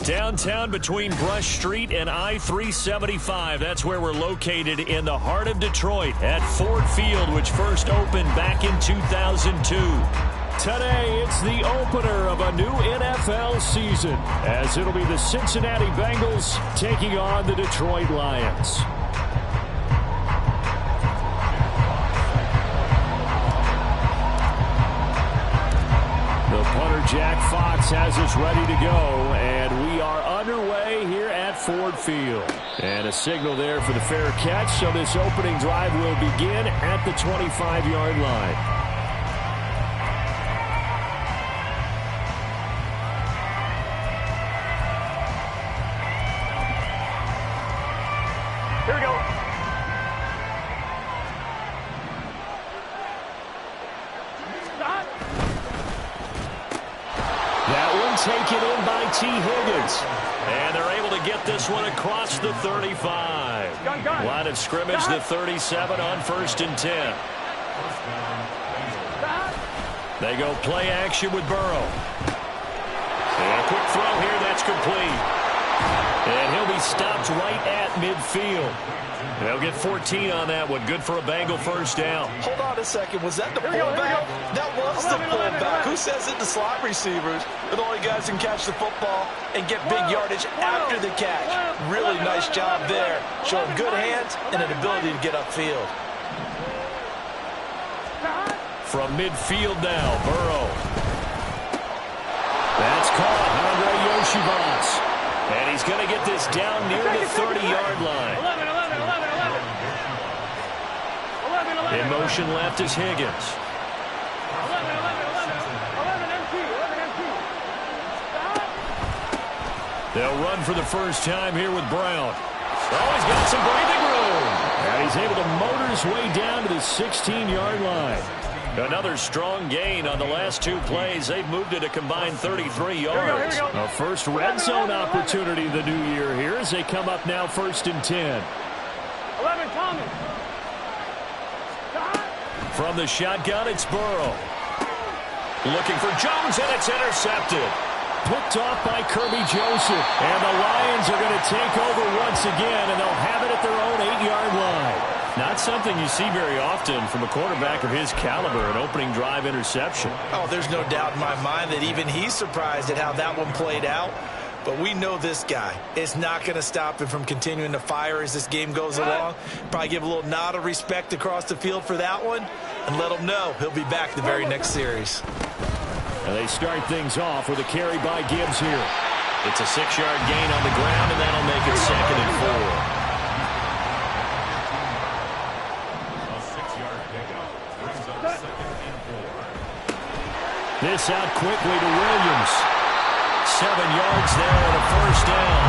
Downtown between Brush Street and I-375. That's where we're located in the heart of Detroit at Ford Field, which first opened back in 2002. Today, it's the opener of a new NFL season, as it'll be the Cincinnati Bengals taking on the Detroit Lions. The punter, Jack Fox, has us ready to go, and we are underway here at Ford Field. And a signal there for the fair catch, so this opening drive will begin at the 25-yard line. Here we go. That one taken in by T. Higgins. And they're able to get this one across the 35. Line of scrimmage, the 37 on 1st and 10. They go play action with Burrow. And a quick throw here, that's complete. And he'll be stopped right at midfield. They'll get 14 on that one. Good for a Bengal first down. Hold on a second. Was that the fullback? That was the fullback. Who says it? The slot receivers are the only guys who can catch the football and get big yardage after the catch. Really nice job there. Showing good hands and an ability to get upfield. From midfield now, Burrow. That's caught. Andre Yoshivas. And he's going to get this down near the 30-yard line. 11. In motion left is Higgins. 11 empty. They'll run for the first time here with Brown. Oh, he's got some breathing room. And he's able to motor his way down to the 16-yard line. Another strong gain on the last two plays. They've moved it a combined 33 yards. Here we go. A first red zone opportunity the new year here as they come up now 1st and 10. 11 coming. From the shotgun, it's Burrow. Looking for Jones, and it's intercepted. Picked off by Kirby Joseph. And the Lions are going to take over once again, and they'll have it at their own 8-yard line. Not something you see very often from a quarterback of his caliber, an opening drive interception. Oh, there's no doubt in my mind that even he's surprised at how that one played out. But we know this guy is not going to stop him from continuing to fire as this game goes along. Probably give a little nod of respect across the field for that one and let him know he'll be back the very next series. And they start things off with a carry by Gibbs here. It's a 6-yard gain on the ground, and that'll make it 2nd and 4. This out quickly to Williams. 7 yards there and a first down.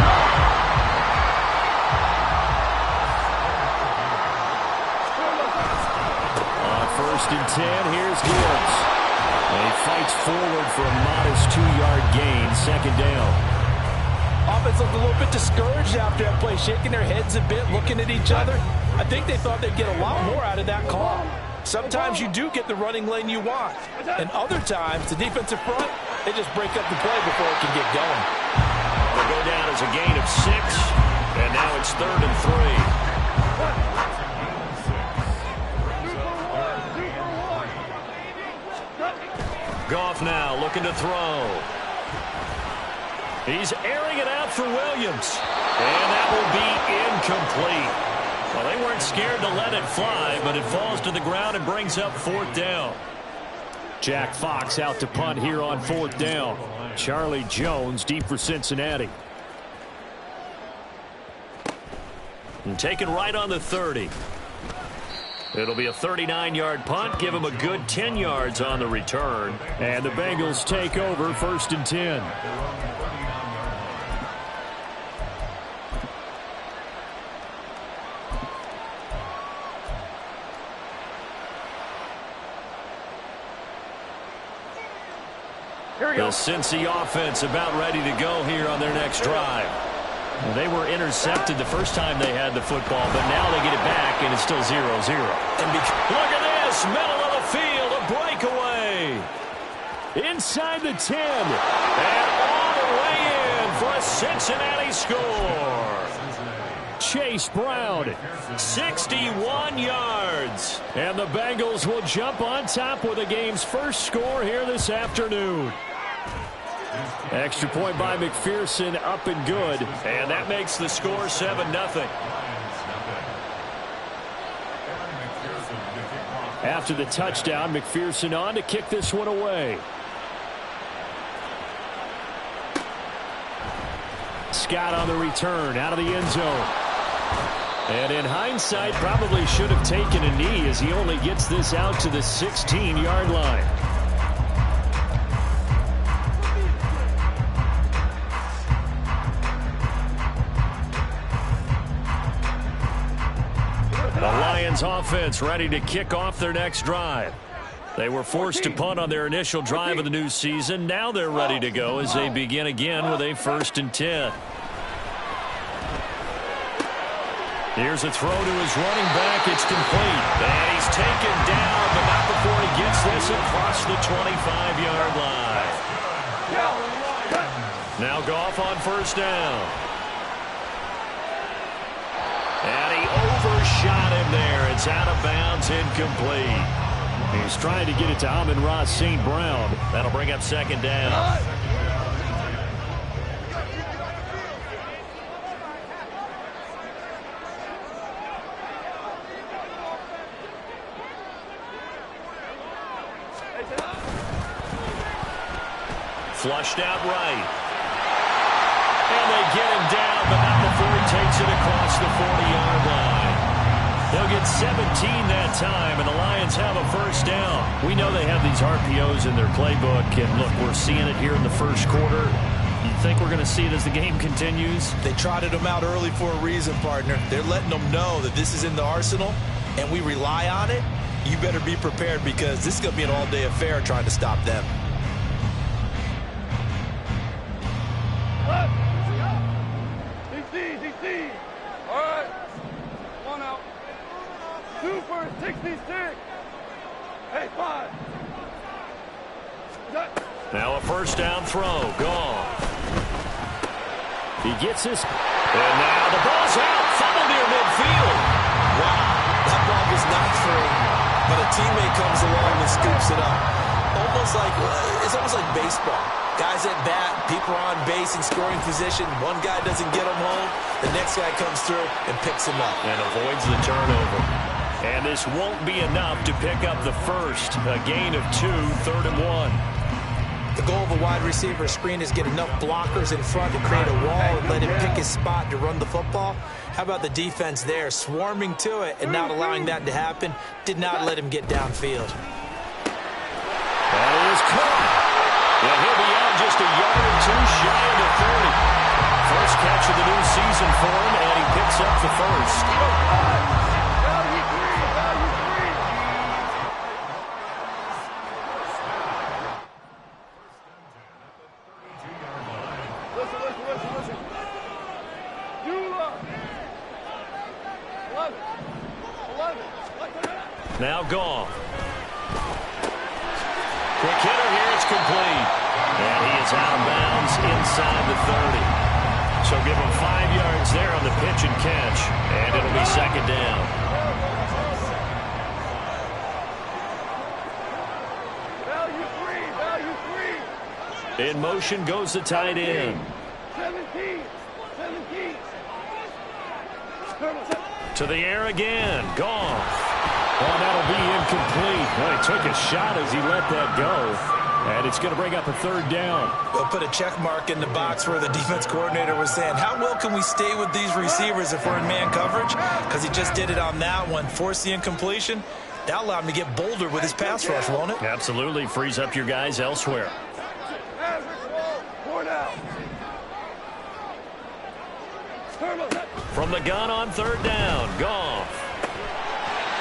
On 1st and 10, here's Gibbs. And he fights forward for a modest 2-yard gain, 2nd down. Offense looked a little bit discouraged after that play, shaking their heads a bit, looking at each other. I think they thought they'd get a lot more out of that call. Sometimes you do get the running lane you want. And other times, the defensive front, they just break up the play before it can get going. They'll go down as a gain of 6. And now it's 3rd and 3. Goff now looking to throw. He's airing it out for Williams. And that will be incomplete. Well, they weren't scared to let it fly, but it falls to the ground and brings up 4th down. Jack Fox out to punt here on 4th down. Charlie Jones deep for Cincinnati. And taken right on the 30. It'll be a 39-yard punt. Give him a good 10 yards on the return. And the Bengals take over 1st and 10. The Cincy offense about ready to go here on their next drive. They were intercepted the first time they had the football, but now they get it back, and it's still 0-0. And look at this, middle of the field, a breakaway. Inside the 10, and all the way in for for a Cincinnati score. Chase Brown, 61 yards. And the Bengals will jump on top with the game's first score here this afternoon. Extra point by McPherson, up and good. And that makes the score 7-0. After the touchdown, McPherson on to kick this one away. Scott on the return, out of the end zone. And in hindsight, probably should have taken a knee as he only gets this out to the 16-yard line. The Lions offense ready to kick off their next drive. They were forced to punt on their initial drive of the new season. Now they're ready to go as they begin again with a 1st and 10. Here's a throw to his running back. It's complete. And he's taken down, but not before he gets this across the 25-yard line. Now Goff on 1st down. And he overshot him there. It's out of bounds, incomplete. He's trying to get it to Amon-Ra St. Brown. That'll bring up 2nd down. Flushed out right. And they get him down, but not before he takes it across the 40-yard line. They'll get 17 that time, and the Lions have a 1st down. We know they have these RPOs in their playbook, and look, we're seeing it here in the 1st quarter. You think we're going to see it as the game continues? They trotted them out early for a reason, partner. They're letting them know that this is in the arsenal, and we rely on it. You better be prepared because this is going to be an all-day affair trying to stop them. DC. All right. One out. 2 for 66. Hey, 5. Now a 1st down throw. Gone. He gets this. And now the ball's out. Fumble near midfield. Wow. That ball was not free, but a teammate comes along and scoops it up. It's almost like baseball. Guys at bat, people are on base in scoring position. One guy doesn't get him home. The next guy comes through and picks him up. And avoids the turnover. And this won't be enough to pick up the 1st. A gain of 2, 3rd and 1. The goal of a wide receiver screen is get enough blockers in front to create a wall and let him pick his spot to run the football. How about the defense there, swarming to it and not allowing that to happen? Did not let him get downfield. That is caught. And he'll be out just a yard or 2 shy of the 30. First catch of the new season for him, and he picks up the 1st. Value three. Listen. Dula. 11. Now Goff. Quick hitter here, it's complete. And he is out of bounds inside the 30. So give him 5 yards there on the pitch and catch. And it'll be 2nd down. Value 3. In motion goes the tight end. 17. To the air again. Goff. Oh, that'll be incomplete. Well, he took a shot as he let that go. And it's going to bring up a 3rd down. We'll put a check mark in the box where the defense coordinator was saying, how well can we stay with these receivers if we're in man coverage? Because he just did it on that one. Force the incompletion. That allowed him to get bolder with his pass rush, won't it? Absolutely. Frees up your guys elsewhere. From the gun on 3rd down. Goff.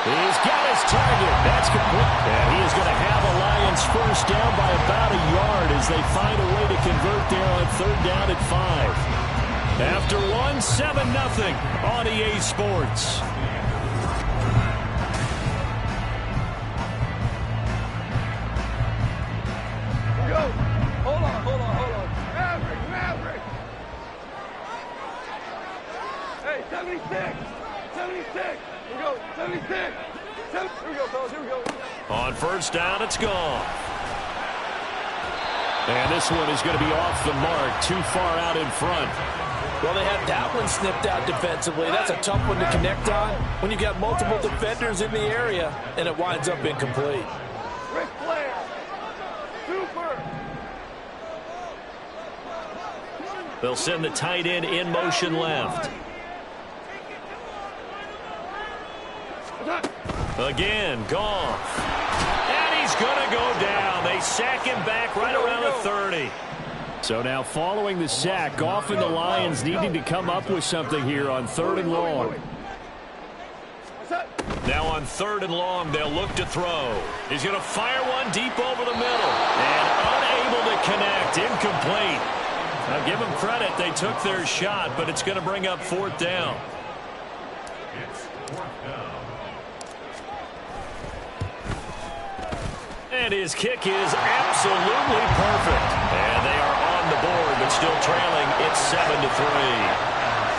He's got his target. That's complete. And he is going to have a Lions 1st down by about a yard as they find a way to convert there on 3rd down at 5. After 1, 7-0 on EA Sports. Go. Hold on. Maverick. fellas. Here we go. On first down, it's gone. And this one is going to be off the mark, too far out in front. Well, they had that one snipped out defensively. That's a tough one to connect on when you got multiple defenders in the area, and it winds up incomplete. Rick Flair. Super. They'll send the tight end in motion left. Again, Goff. And he's going to go down. They sack him back right around the 30. So now following the sack, Goff and the Lions needing to come up with something here on 3rd and long. Now on 3rd and long, they'll look to throw. He's going to fire one deep over the middle. And unable to connect. Incomplete. Now give them credit. They took their shot, but it's going to bring up 4th down. And his kick is absolutely perfect. And they are on the board, but still trailing. It's 7-3.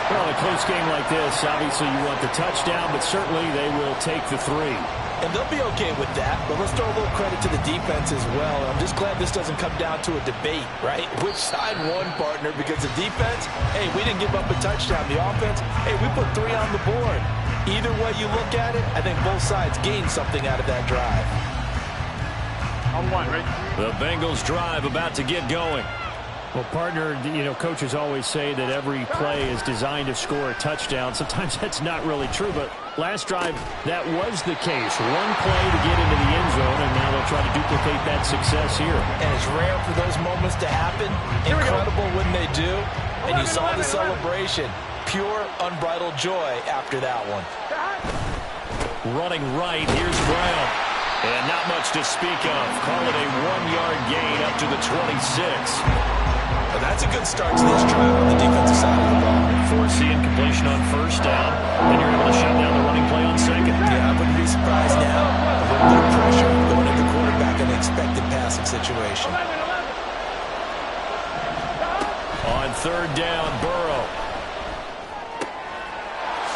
Well, in a close game like this, obviously you want the touchdown, but certainly they will take the 3. And they'll be okay with that, but let's throw a little credit to the defense as well. I'm just glad this doesn't come down to a debate, right? Which side won, partner? Because the defense, hey, we didn't give up a touchdown. The offense, hey, we put 3 on the board. Either way you look at it, I think both sides gained something out of that drive. On one, right? The Bengals drive about to get going. Well, partner, you know, coaches always say that every play is designed to score a touchdown. Sometimes that's not really true, but last drive, that was the case. One play to get into the end zone, and now they'll try to duplicate that success here. And it's rare for those moments to happen. Incredible when they do. And you saw the celebration. Pure, unbridled joy after that one. Running right, here's Brown. And not much to speak of. Call it a 1-yard gain up to the 26. Well, that's a good start to this drive on the defensive side of the ball. Forcing completion on first down, and you're able to shut down the running play on second. Yeah, I wouldn't be surprised now. A little bit of pressure going at the quarterback in an expected passing situation. On 3rd down, Burrow.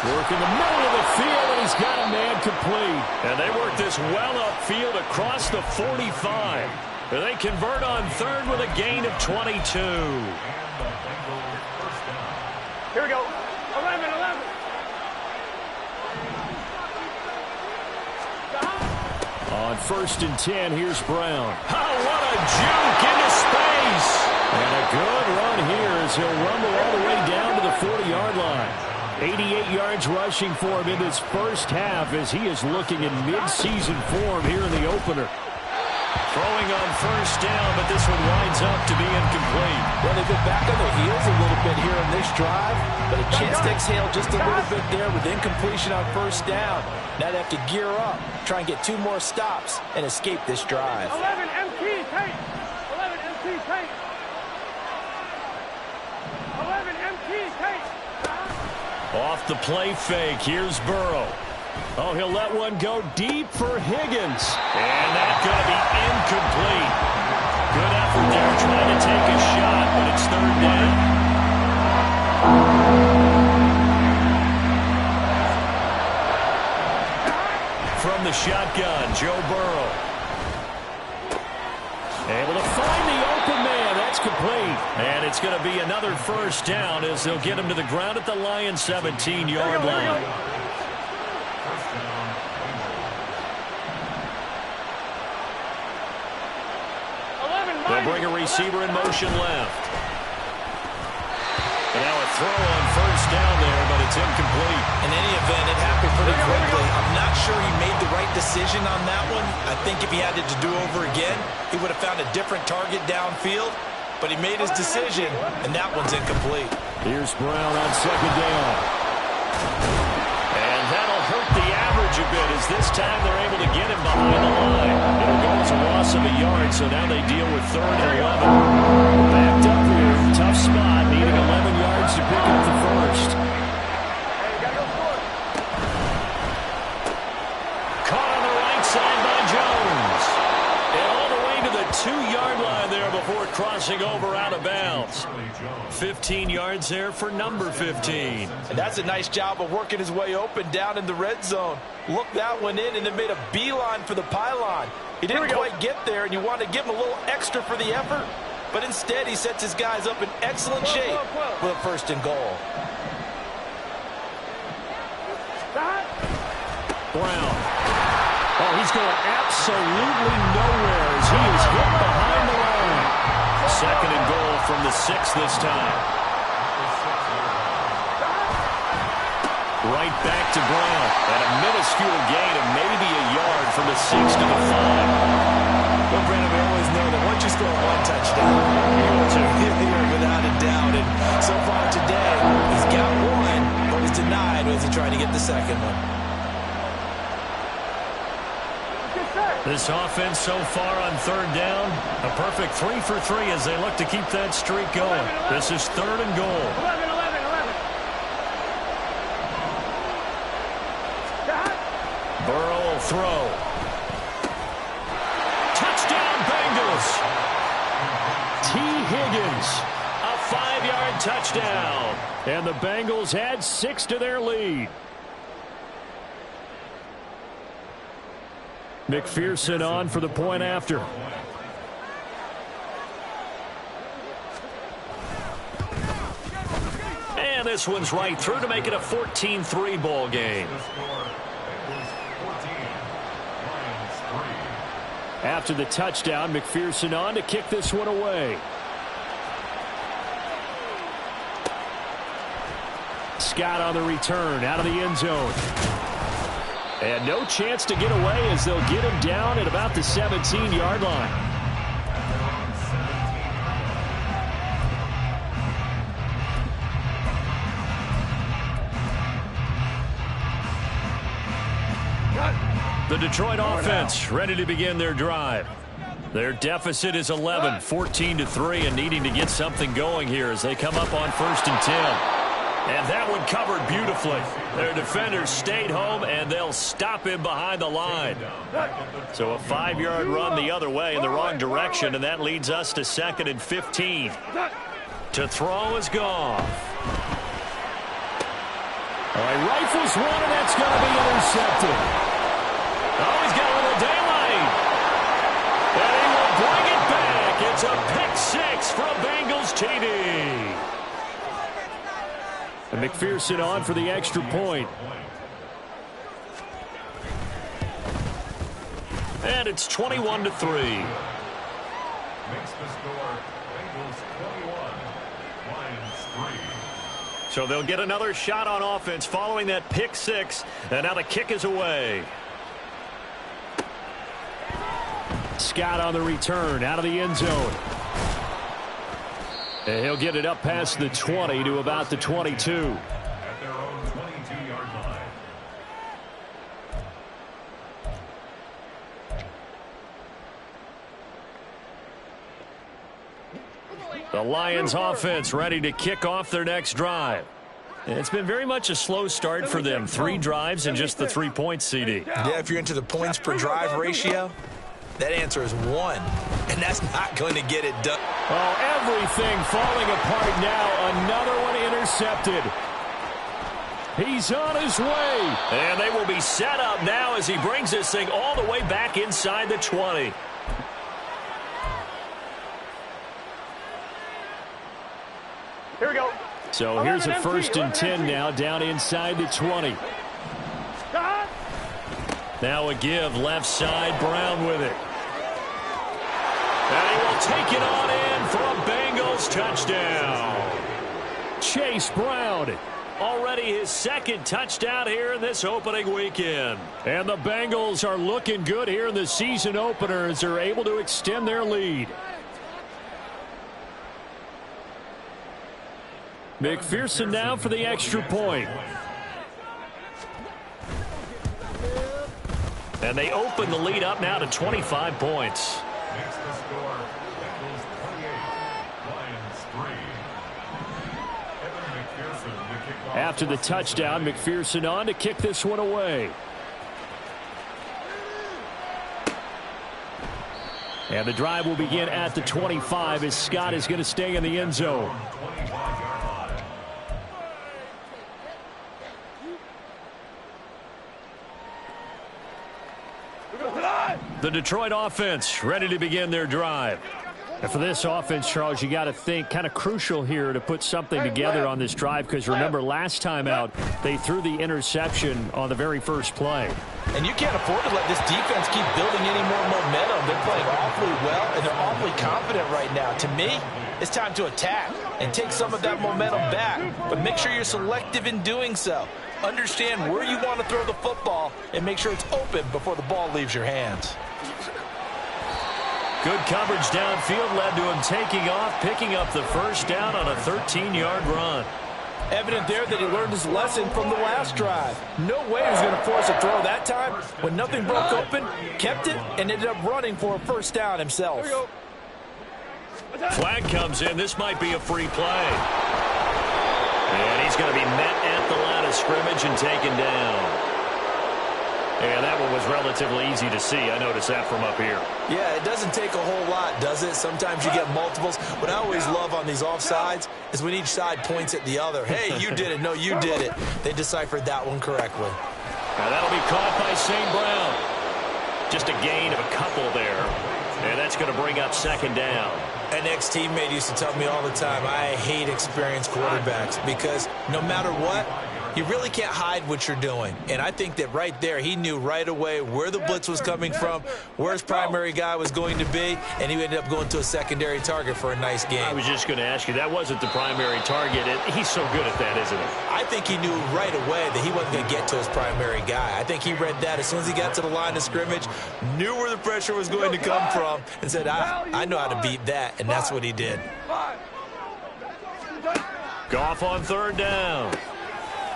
Work in the middle of the field, and he's got a man complete. And they work this well upfield across the 45. They convert on 3rd with a gain of 22. Here we go. 11. On 1st and 10, here's Brown. Oh, what a juke into space. And a good run here as he'll rumble all the way down to the 40-yard line. 88 yards rushing for him in this first half as he is looking in mid-season form here in the opener. Throwing on first down, but this one winds up to be incomplete. Well, they've been back on their heels a little bit here in this drive, but a chance to exhale just a little bit there with incompletion on first down. Now they have to gear up, try and get 2 more stops, and escape this drive. 11 MT tape. 11 MT tape. 11 MT tape. Off the play fake, here's Burrow. Oh, he'll let one go deep for Higgins. And that's going to be incomplete. Good effort there trying to take a shot, but it's 3rd down. From the shotgun, Joe Burrow. Able to find the open man. That's complete. And it's going to be another first down as they'll get him to the ground at the Lions' 17-yard line. They'll bring a receiver in motion left. And now a throw on first down there, but it's incomplete. In any event, it happened pretty quickly. I'm not sure he made the right decision on that one. I think if he had it to do over again, he would have found a different target downfield. But he made his decision, and that one's incomplete. Here's Brown on 2nd down. And that'll hurt the average a bit as this time they're able to get him behind the line. It'll go as a loss of a yard, so now they deal with 3rd and 11. Backed up here, tough spot, needing 11 yards to pick up the first. Caught on the right side by Jones. And all the way to the 2-yard line there before crossing over out of bounds. 15 yards there for number 15. And that's a nice job of working his way open down in the red zone. Looked that one in and then made a beeline for the pylon. He didn't quite get there, and you want to give him a little extra for the effort. But instead, he sets his guys up in excellent shape with a 1st and goal. Brown. Oh, he's going absolutely nowhere as he is hit behind the line. 2nd and goal from the 6 this time. Right back to Brown. And a minuscule gain of maybe a yard from the 6 to the 5. Well, Brandon, we always know that once you score 1 touchdown, you're without a doubt. And so far today, he's got 1, but was denied as he tried to get the 2nd one. This offense so far on 3rd down, a perfect 3 for 3 as they look to keep that streak going. This is 3rd and goal. 11. Burrow will throw. Touchdown, Bengals. T. Higgins, a 5-yard touchdown. And the Bengals add 6 to their lead. McPherson on for the point after. And this one's right through to make it a 14-3 ball game. After the touchdown, McPherson on to kick this one away. Scott on the return out of the end zone. And no chance to get away as they'll get him down at about the 17-yard line. The Detroit offense ready to begin their drive. Their deficit is 11, 14-3, and needing to get something going here as they come up on 1st and 10. And that one covered beautifully. Their defenders stayed home, and they'll stop him behind the line. So a 5-yard run the other way in the wrong direction, and that leads us to 2nd and 15. To throw is Goff. All right, rifles one, and that's going to be intercepted. Oh, he's got a little daylight. And he will bring it back. It's a pick 6 for a Bengals TD. And McPherson on for the extra point. And it's 21-3. Makes the score Bengals 21, Lions 3. So they'll get another shot on offense following that pick 6. And now the kick is away. Scott on the return out of the end zone. And he'll get it up past the 20 to about the 22. At their own 22-yard line. The Lions offense ready to kick off their next drive. It's been very much a slow start for them. 3 drives and just the 3 points, CD. Yeah, if you're into the points per drive ratio, that answer is 1. And that's not going to get it done. Oh, everything falling apart now. Another one intercepted. He's on his way. And they will be set up now as he brings this thing all the way back inside the 20. Here we go. So here's a 1st and 10 now down inside the 20. Now a give left side, Brown with it. And he will take it on in for a Bengals touchdown. Chase Brown. Already his 2nd touchdown here in this opening weekend. And the Bengals are looking good here in the season opener as they're able to extend their lead. McPherson now for the extra point. And they open the lead up now to 25 points. Makes the score Bengals 28, Lions 3. Evan McPherson to kick off. After the touchdown, McPherson on to kick this one away. And the drive will begin at the 25 as Scott is going to stay in the end zone. The Detroit offense ready to begin their drive. And for this offense, Charles, you got to think kind of crucial here to put something together on this drive, because remember last time out they threw the interception on the very first play. And you can't afford to let this defense keep building any more momentum. They're playing awfully well, and they're awfully confident right now. To me, it's time to attack and take some of that momentum back. But make sure you're selective in doing so. Understand where you want to throw the football and make sure it's open before the ball leaves your hands. Good coverage downfield led to him taking off, picking up the first down on a 13-yard run. Evident there that he learned his lesson from the last drive. No way he was going to force a throw that time. When nothing broke open, kept it, and ended up running for a first down himself. Flag comes in. This might be a free play. And he's going to be met at the line of scrimmage and taken down. And that one was relatively easy to see. I noticed that from up here. Yeah, it doesn't take a whole lot, does it? Sometimes you get multiples. What I always love on these offsides is when each side points at the other. Hey, you did it. No, you did it. They deciphered that one correctly. Now that'll be caught by St. Brown. Just a gain of a couple there. And that's going to bring up second down. An ex-teammate used to tell me all the time, I hate experienced quarterbacks because no matter what, you really can't hide what you're doing. And I think that right there, he knew right away where the blitz was coming from, where his primary guy was going to be, and he ended up going to a secondary target for a nice game. I was just going to ask you, that wasn't the primary target. He's so good at that, isn't he? I think he knew right away that he wasn't going to get to his primary guy. I think he read that as soon as he got to the line of scrimmage, knew where the pressure was going to come from, and said, I know how to beat that, and that's what he did. Goff on third down.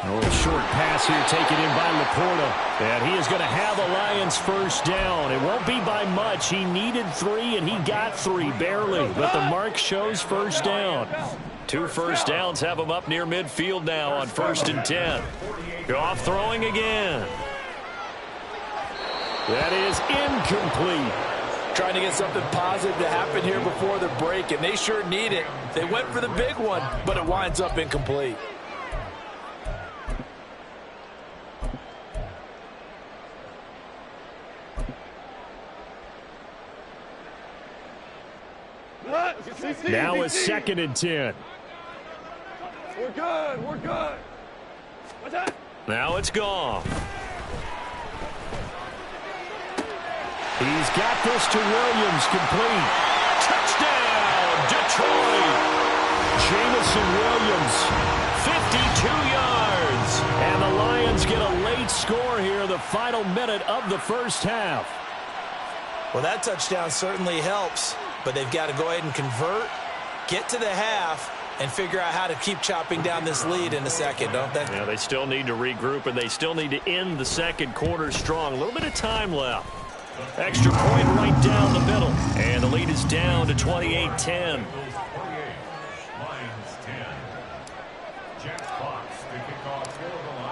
Oh, a short pass here taken in by Laporta. And he is going to have the Lions first down. It won't be by much. He needed 3, and he got 3, barely. But the mark shows first down. 2 first downs have him up near midfield now on 1st and 10. Goff throwing again. That is incomplete. Trying to get something positive to happen here before the break, and they sure need it. They went for the big one, but it winds up incomplete. Now it's 2nd and 10. We're good. We're good. What's that? Now it's Goff. He's got this to Williams, complete. Touchdown, Detroit. Jamison Williams, 52 yards. and the Lions get a late score here, the final minute of the first half. Well, that touchdown certainly helps, but they've got to go ahead and convert, get to the half, and figure out how to keep chopping down this lead in the second, don't they? Yeah, they still need to regroup, and they still need to end the second quarter strong. A little bit of time left. Extra point right down the middle. And the lead is down to 28-10.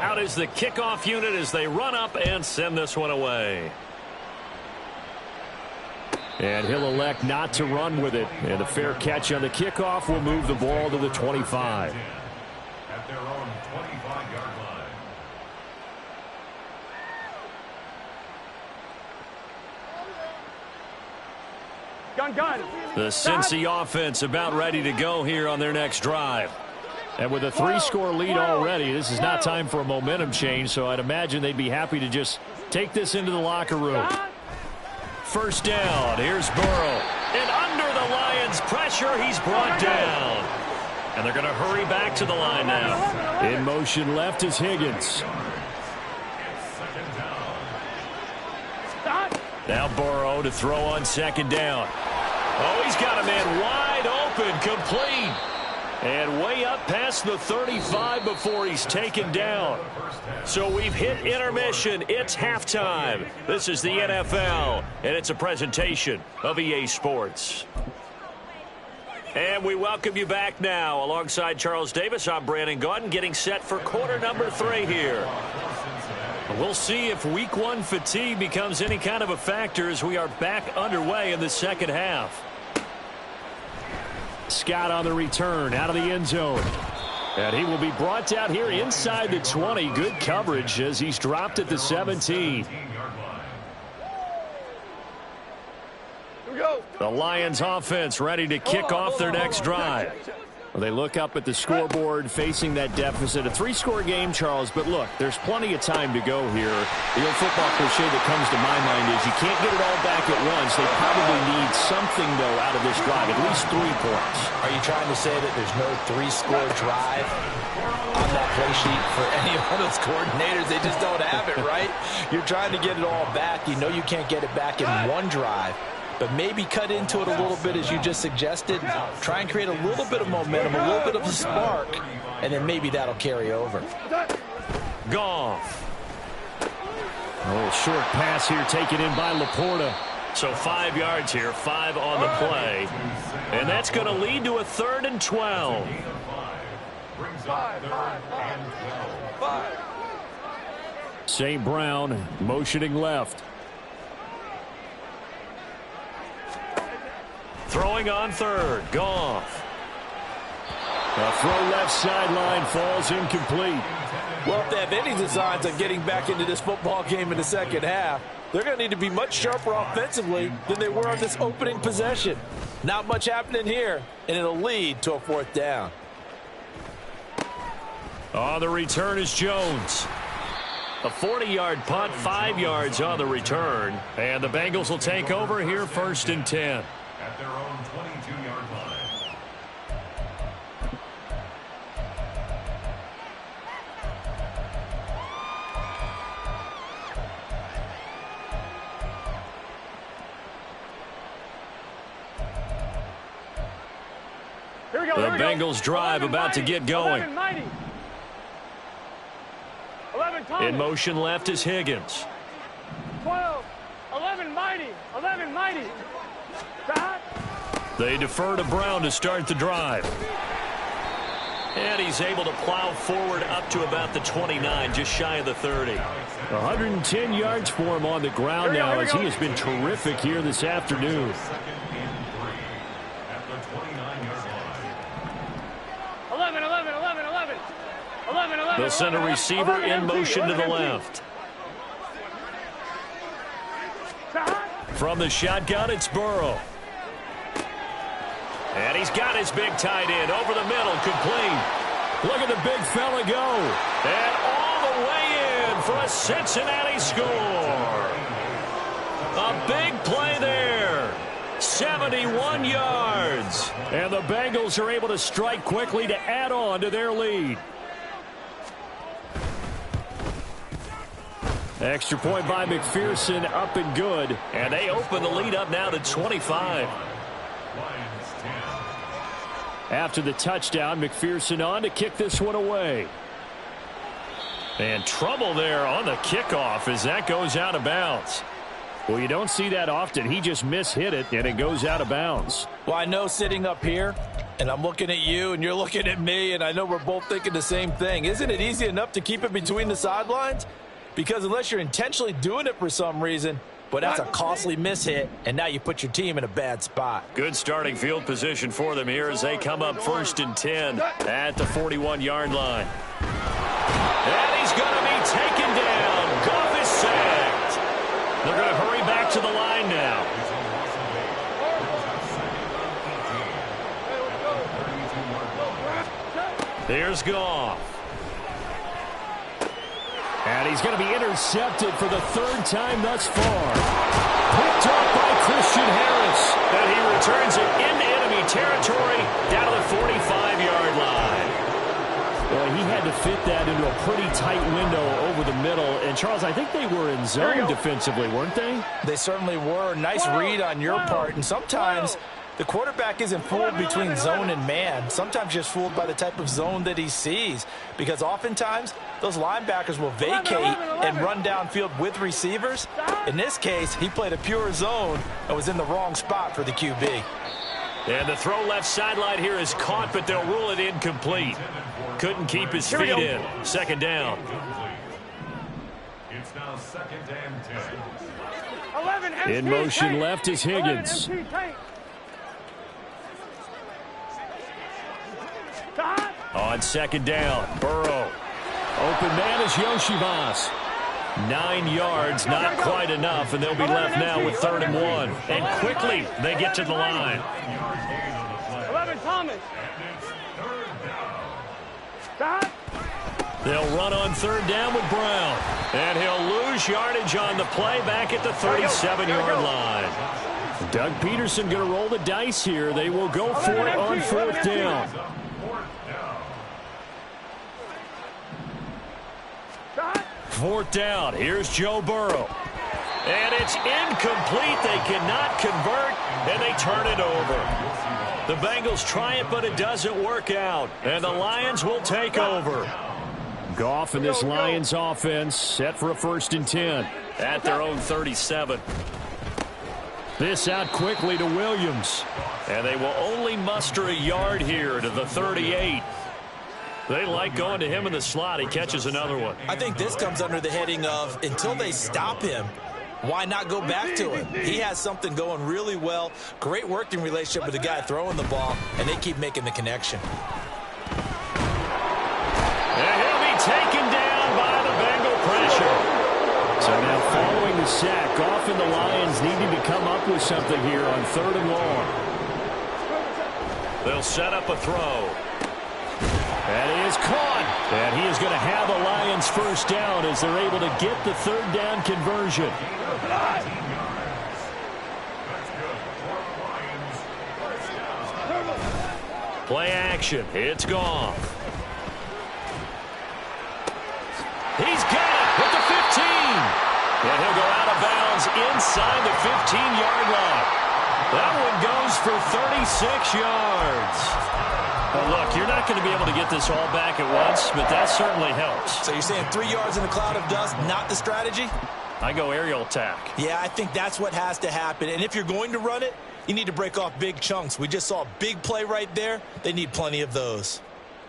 Out is the kickoff unit as they run up and send this one away. And he'll elect not to run with it. And a fair catch on the kickoff will move the ball to the 25. At their own 25-yard line. Gun. The Cincy offense about ready to go here on their next drive. And with a 3-score lead already, this is not time for a momentum change, so I'd imagine they'd be happy to just take this into the locker room. First down. Here's Burrow. And under the Lions' pressure, he's brought down. And they're going to hurry back to the line now. In motion left is Higgins. Now Burrow to throw on 2nd down. Oh, he's got a man wide open, complete. And way up past the 35 before he's taken down. So we've hit intermission. It's halftime. This is the NFL, and it's a presentation of EA Sports. And we welcome you back now. Alongside Charles Davis, I'm Brandon Gaudin, getting set for quarter number 3 here. We'll see if week one fatigue becomes any kind of a factor as we are back underway in the second half. Scott on the return out of the end zone. And he will be brought down here inside the 20. Good coverage as he's dropped at the 17. The Lions offense ready to kick off their next drive. Well, they look up at the scoreboard facing that deficit. A 3-score game, Charles, but look, there's plenty of time to go here. The old football cliche that comes to my mind is you can't get it all back at once. They probably need something, though, out of this drive, at least 3 points. Are you trying to say that there's no 3-score drive on that play sheet for any one of those coordinators? They just don't have it, right? You're trying to get it all back. You know you can't get it back in one drive. But maybe cut into it a little bit as you just suggested. Try and create a little bit of momentum, a little bit of a spark, and then maybe that'll carry over. Goff. A little short pass here taken in by Laporta. So 5 yards here, 5 on the play. And that's going to lead to a 3rd and 12. St. Brown motioning left. Throwing on 3rd. Goff. A throw left sideline falls incomplete. Well, if they have any designs on getting back into this football game in the second half, they're going to need to be much sharper offensively than they were on this opening possession. Not much happening here, and it'll lead to a 4th down. On the return is Jones. A 40-yard punt, 5 yards on the return. And the Bengals will take over here 1st and 10. At their own 22-yard line. Here we go. The Bengals drive about to get going. 11 In motion left is Higgins. 12, 11 mighty, 11 mighty. They defer to Brown to start the drive. And he's able to plow forward up to about the 29, just shy of the 30. 110 yards for him on the ground now as he has been terrific here this afternoon. At the 29-yard line. 11. They'll send a receiver in motion to the left. From the shotgun, it's Burrow. And he's got his big tight end over the middle, complete. Look at the big fella go. And all the way in for a Cincinnati score. A big play there. 71 yards. And the Bengals are able to strike quickly to add on to their lead. Extra point by McPherson, up and good. And they open the lead up now to 25. After the touchdown, McPherson on to kick this one away. And trouble there on the kickoff as that goes out of bounds. Well, you don't see that often. He just mishit it, and it goes out of bounds. Well, I know sitting up here, and I'm looking at you, and you're looking at me, and I know we're both thinking the same thing. Isn't it easy enough to keep it between the sidelines? Because unless you're intentionally doing it for some reason, but that's a costly mishit, and now you put your team in a bad spot. Good starting field position for them here as they come up 1st and 10 at the 41-yard line. And he's going to be taken down. Goff is sacked. They're going to hurry back to the line now. Here's Goff. And he's going to be intercepted for the 3rd time thus far. Picked up by Christian Harris. And he returns it into enemy territory down to the 45-yard line. Well, he had to fit that into a pretty tight window over the middle. And, Charles, I think they were in zone defensively, weren't they? They certainly were. Nice read on your part. And sometimes the quarterback isn't fooled between zone and man. Sometimes just fooled by the type of zone that he sees. Because oftentimes, those linebackers will vacate and run downfield with receivers. In this case, he played a pure zone and was in the wrong spot for the QB. And the throw left sideline here is caught, but they'll rule it incomplete. Couldn't keep his feet in. 2nd down. It's now 2nd and 10. 11 empty In motion tank. left is Higgins. 11 empty tank. Stop. On 2nd down, Burrow. Open man is Yoshivas. 9 yards, not quite enough, and they'll be left now with 3rd and 1. And quickly, they get to the line. 11 Thomas. Stop. They'll run on 3rd down with Brown. And he'll lose yardage on the play back at the 37-yard line. Doug Peterson going to roll the dice here. They will go for it on 4th down. Stop. 4th down. Here's Joe Burrow. And it's incomplete. They cannot convert, and they turn it over. The Bengals try it, but it doesn't work out. And the Lions will take over. Goff and this Lions offense set for a 1st and 10. At their own 37. This out quickly to Williams. And they will only muster a yard here to the 38. They like going to him in the slot. He catches another one. I think this comes under the heading of until they stop him, why not go back to him? He has something going really well. Great working relationship with the guy throwing the ball, and they keep making the connection. And he'll be taken down by the Bengal pressure. So now following the sack, Goff and the Lions needing to come up with something here on 3rd and long. They'll set up a throw. And he is caught. And he is going to have a Lions 1st down as they're able to get the 3rd down conversion. Play action. It's gone. He's got it with the 15. And he'll go out of bounds inside the 15-yard line. That one goes for 36 yards. Well, look, you're not going to be able to get this all back at once, but that certainly helps. So you're saying 3 yards in a cloud of dust, not the strategy? I go aerial attack. Yeah, I think that's what has to happen. And if you're going to run it, you need to break off big chunks. We just saw a big play right there. They need plenty of those.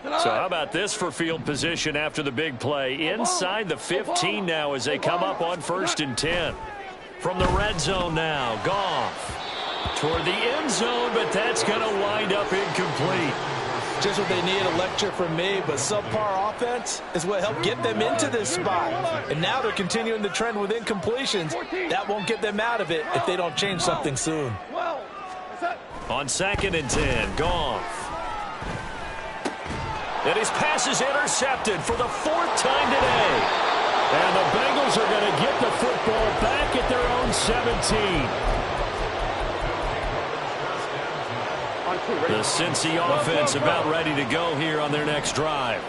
So how about this for field position after the big play? Inside the 15 now as they come up on 1st and 10. From the red zone now, Goff toward the end zone, but that's going to wind up incomplete. Just what they need, a lecture from me, but subpar offense is what helped get them into this spot. And now they're continuing the trend with incompletions. That won't get them out of it if they don't change something soon. On 2nd and 10, Goff. And his pass is intercepted for the 4th time today. And the Bengals are going to get the football back at their own 17. The Cincy offense about ready to go here on their next drive.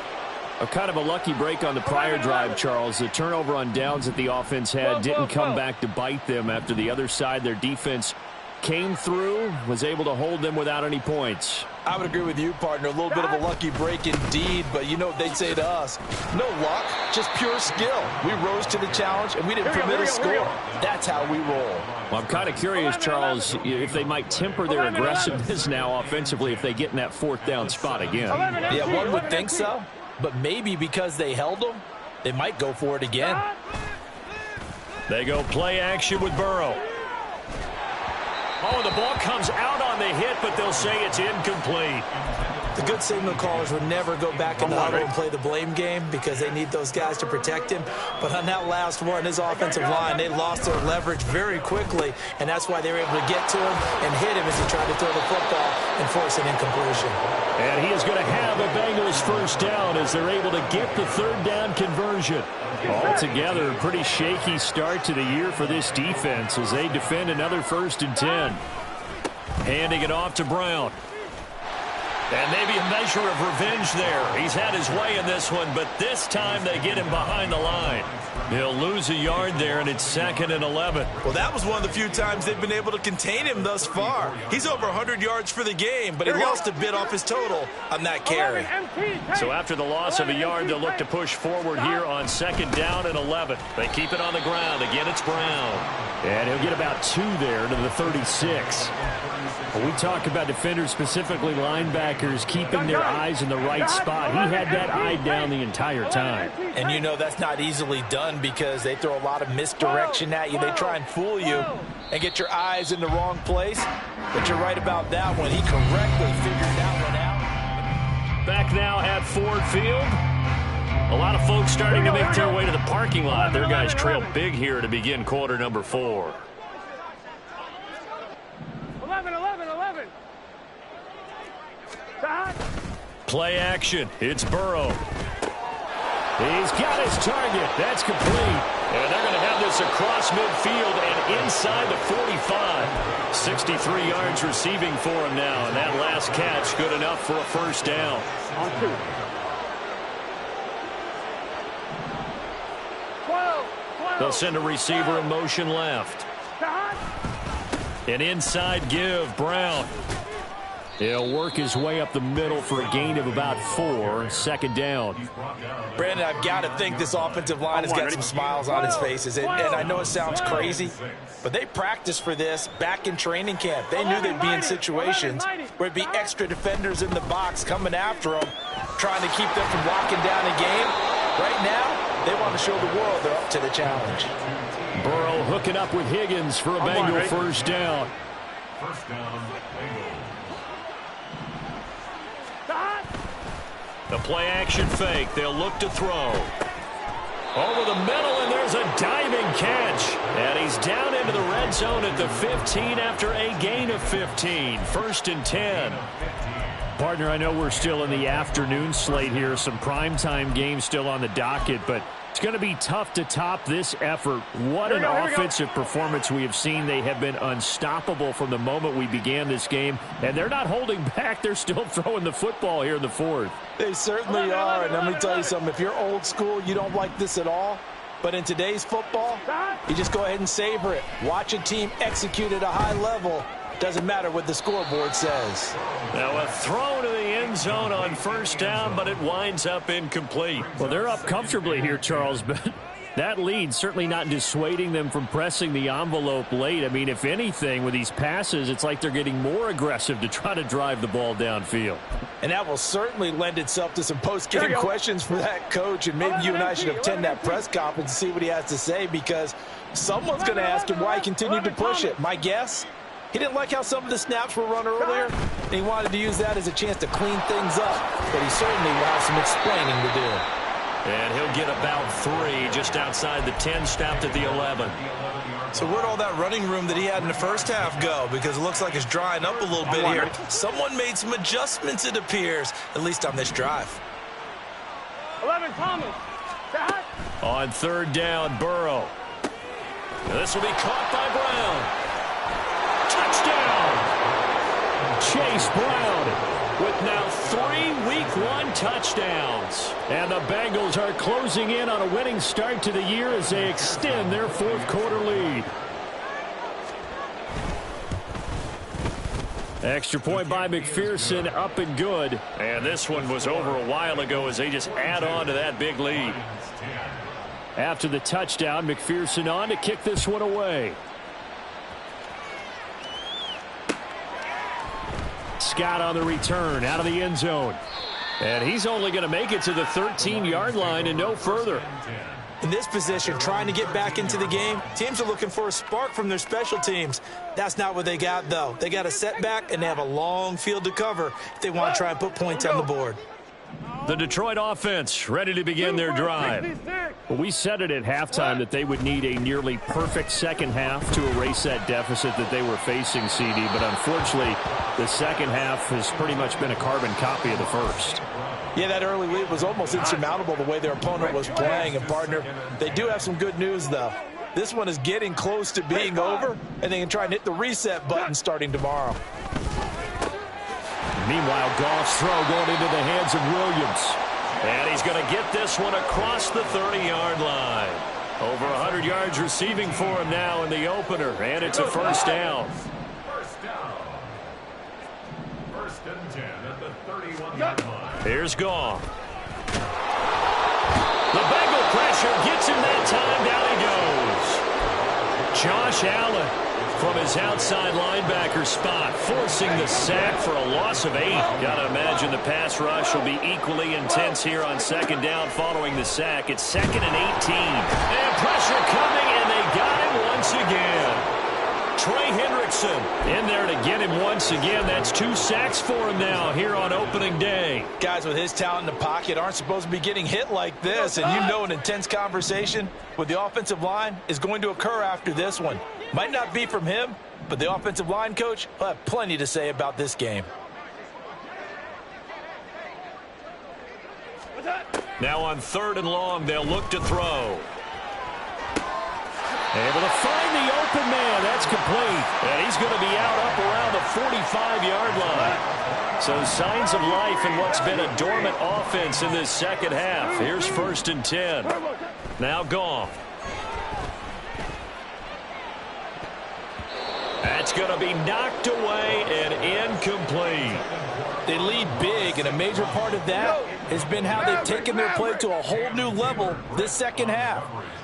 A kind of a lucky break on the prior drive, Charles. The turnover on downs that the offense had didn't come back to bite them after the other side. Their defense came through, was able to hold them without any points. I would agree with you, partner. A little bit of a lucky break indeed, but you know what they'd say to us. No luck, just pure skill. We rose to the challenge, and we didn't permit a score. That's how we roll. Well, I'm kind of curious, Charles, if they might temper their aggressiveness now offensively if they get in that 4th down spot again. Yeah, one would think so, but maybe because they held them, they might go for it again. They go play action with Burrow. Oh, the ball comes out on the hit, but they'll say it's incomplete. The good signal callers would never go back in the huddle and play the blame game because they need those guys to protect him. But on that last one, his offensive line, they lost their leverage very quickly, and that's why they were able to get to him and hit him as he tried to throw the football and force an incompletion. And he is going to have a Bengals 1st down as they're able to get the 3rd down conversion. Altogether, a pretty shaky start to the year for this defense as they defend another 1st and 10. Handing it off to Brown. And maybe a measure of revenge there. He's had his way in this one, but this time they get him behind the line. He'll lose a yard there, and it's 2nd and 11. Well, that was one of the few times they've been able to contain him thus far. He's over 100 yards for the game, but he lost a bit off his total on that carry. So after the loss of a yard, they'll look to push forward here on 2nd down and 11. They keep it on the ground. Again, it's Brown. And he'll get about 2 there to the 36. When we talk about defenders, specifically linebackers, linebackers keeping their eyes in the right spot. He had that eye down the entire time. And you know that's not easily done because they throw a lot of misdirection at you. They try and fool you and get your eyes in the wrong place. But you're right about that one. He correctly figured that one out. Back now at Ford Field. A lot of folks starting to make their way to the parking lot. Their guys trail big here to begin quarter number 4. 11. Play action. It's Burrow. He's got his target. That's complete. And they're going to have this across midfield and inside the 45. 63 yards receiving for him now. And that last catch good enough for a first down. On 2. 12. They'll send a receiver in motion left. An inside give, Brown. He'll work his way up the middle for a gain of about 4. Second down. Brandon, I've got to think this offensive line has got some smiles on its faces. And I know it sounds crazy, but they practiced for this back in training camp. They knew they'd be in situations where it'd be extra defenders in the box coming after them, trying to keep them from locking down a game. Right now, they want to show the world they're up to the challenge. Burrow hooking up with Higgins for a Bengal first down. First down, Bengals. The play action fake. They'll look to throw. Over the middle, and there's a diving catch. And he's down into the red zone at the 15 after a gain of 15. First and 10. Partner, I know we're still in the afternoon slate here. Some primetime games still on the docket, but it's going to be tough to top this effort. What an offensive performance we have seen. They have been unstoppable from the moment we began this game, and they're not holding back. They're still throwing the football here in the 4th. They certainly are, and let me tell you something. If you're old school, you don't like this at all. But in today's football, you just go ahead and savor it. Watch a team execute at a high level. Doesn't matter what the scoreboard says. Now a throw to the end zone on first down, but it winds up incomplete. Well, they're up comfortably here, Charles, but that lead certainly not dissuading them from pressing the envelope late. I mean, if anything, with these passes, it's like they're getting more aggressive to try to drive the ball downfield. And that will certainly lend itself to some post-game questions for that coach, and maybe you and I should attend that press conference and see what he has to say, because someone's going to ask him why he continued to push it. My guess? He didn't like how some of the snaps were run earlier, and he wanted to use that as a chance to clean things up. But he certainly will have some explaining to do. And he'll get about 3 just outside the 10, stopped at the 11. So where'd all that running room that he had in the first half go? Because it looks like it's drying up a little bit here. Someone made some adjustments, it appears, at least on this drive. 11, Thomas. On third down, Burrow. This will be caught by Brown. Touchdown! Chase Brown with now 3 Week 1 touchdowns. And the Bengals are closing in on a winning start to the year as they extend their 4th quarter lead. Extra point by McPherson, up and good. And this one was over a while ago as they just add on to that big lead. After the touchdown, McPherson on to kick this one away. Scott on the return, out of the end zone. And he's only going to make it to the 13-yard line and no further. In this position, trying to get back into the game, teams are looking for a spark from their special teams. That's not what they got, though. They got a setback, and they have a long field to cover if they want to try and put points on the board. The Detroit offense ready to begin their drive. Well, we said it at halftime that they would need a nearly perfect second half to erase that deficit that they were facing, CD. But unfortunately, the second half has pretty much been a carbon copy of the first. Yeah, that early lead was almost insurmountable the way their opponent was playing. And, partner, they do have some good news, though. This one is getting close to being over, and they can try and hit the reset button starting tomorrow. Meanwhile, Goff's throw going into the hands of Williams. And he's going to get this one across the 30-yard line. Over 100 yards receiving for him now in the opener, and it's a first down. First down. First and 10 at the 31-yard line. Here's Goff. The Bengal pressure gets him that time. Down he goes. Josh Allen from his outside linebacker spot, forcing the sack for a loss of 8. Gotta imagine the pass rush will be equally intense here on second down following the sack. It's 2nd and 18. And pressure coming, and they got him once again. Trey Hendrickson in there to get him once again. That's 2 sacks for him now here on opening day. Guys with his talent in the pocket aren't supposed to be getting hit like this, and you know an intense conversation with the offensive line is going to occur after this one. Might not be from him, but the offensive line coach will have plenty to say about this game. Now on 3rd and long, they'll look to throw. Able to find the open man. That's complete. And he's going to be out up around the 45-yard line. So signs of life in what's been a dormant offense in this second half. Here's 1st and 10. Now Goff. That's going to be knocked away and incomplete. They lead big, and a major part of that has been how they've taken their play to a whole new level this second half.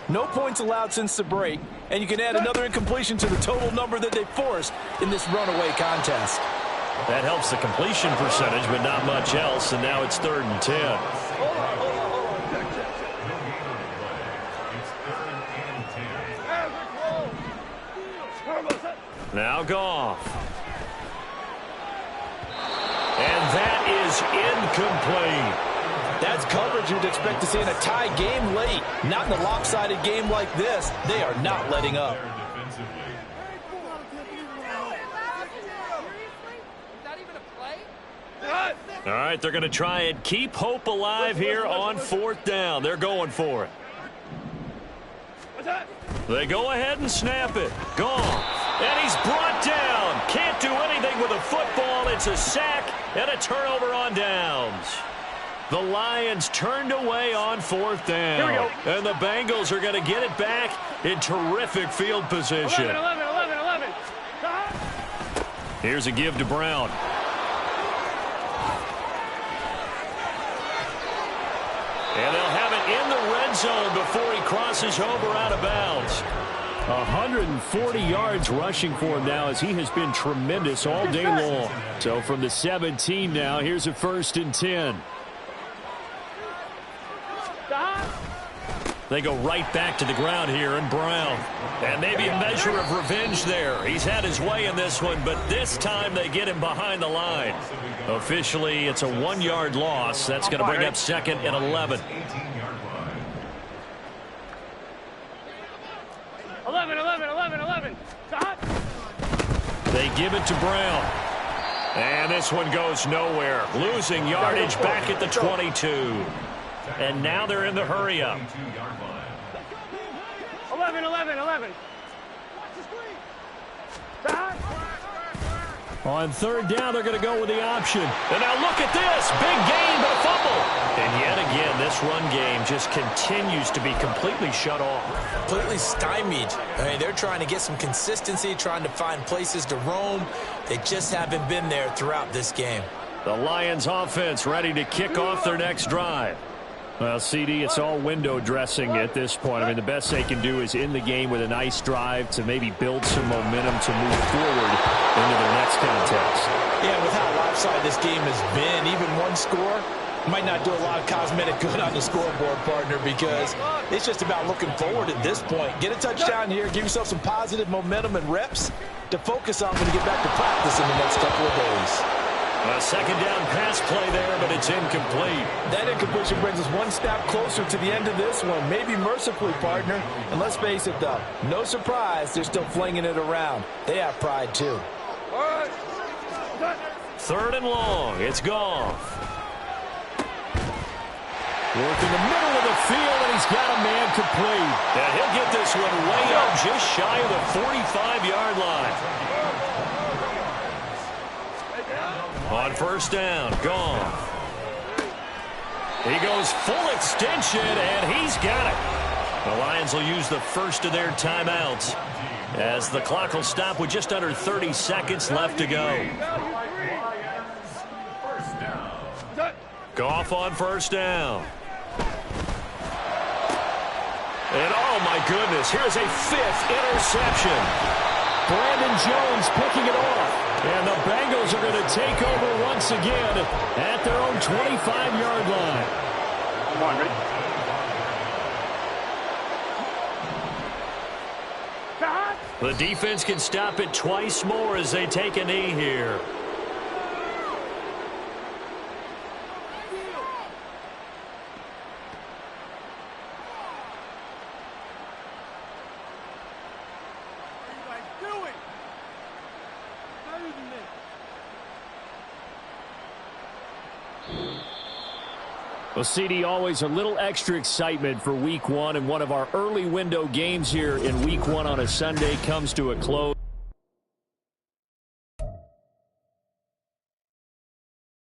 No points allowed since the break, and you can add another incompletion to the total number that they forced in this runaway contest. That helps the completion percentage, but not much else, and now it's 3rd and 10. Now Goff. And that is incomplete. That's coverage you'd expect to see in a tie game late. Not in a lopsided game like this. They are not letting up. All right, they're going to try and keep hope alive here on 4th down. They're going for it. They go ahead and snap it. Goff. And he's brought down. Can't do anything with a football. It's a sack and a turnover on downs. The Lions turned away on 4th down. Here we go. And the Bengals are going to get it back in terrific field position. 11. Here's a give to Brown. And they'll have it in the red zone before he crosses over out of bounds. 140 yards rushing for him now as he has been tremendous all day long. So from the 17 now, here's a 1st and 10. They go right back to the ground here, and Brown. And maybe a measure of revenge there. He's had his way in this one, but this time they get him behind the line. Officially, it's a 1-yard loss. That's going to bring up 2nd and 11. 11. They give it to Brown. And this one goes nowhere. Losing yardage back at the 22. And now they're in the hurry-up. 11. On 3rd down, they're going to go with the option. And now look at this. Big gain, but a fumble. And yet again, this run game just continues to be completely shut off. Completely stymied. I mean, they're trying to get some consistency, trying to find places to roam. They just haven't been there throughout this game. The Lions offense ready to kick off their next drive. Well, CD, it's all window dressing at this point. I mean, the best they can do is in the game with a nice drive to maybe build some momentum to move forward into their next contest. Yeah, with how lopsided this game has been, even one score might not do a lot of cosmetic good on the scoreboard, partner, because it's just about looking forward at this point. Get a touchdown here, give yourself some positive momentum and reps to focus on when you get back to practice in the next couple of days. A 2nd down pass play there, but it's incomplete. That incompletion brings us one step closer to the end of this one. Maybe mercifully, partner. And let's face it, though, no surprise, they're still flinging it around. They have pride, too. 3rd and long. It's Goff. Work in the middle of the field, and he's got a man complete. And he'll get this one way up just shy of the 45-yard line. On 1st down, Goff. He goes full extension, and he's got it. The Lions will use the first of their timeouts as the clock will stop with just under 30 seconds left to go. Goff on 1st down. And oh my goodness, here's a 5th interception. Brandon Jones picking it off. And the Bengals are going to take over once again at their own 25-yard line. Come on, ready? The defense can stop it twice more as they take a knee here. Well, CD, always a little extra excitement for Week 1, and one of our early window games here in Week 1 on a Sunday comes to a close.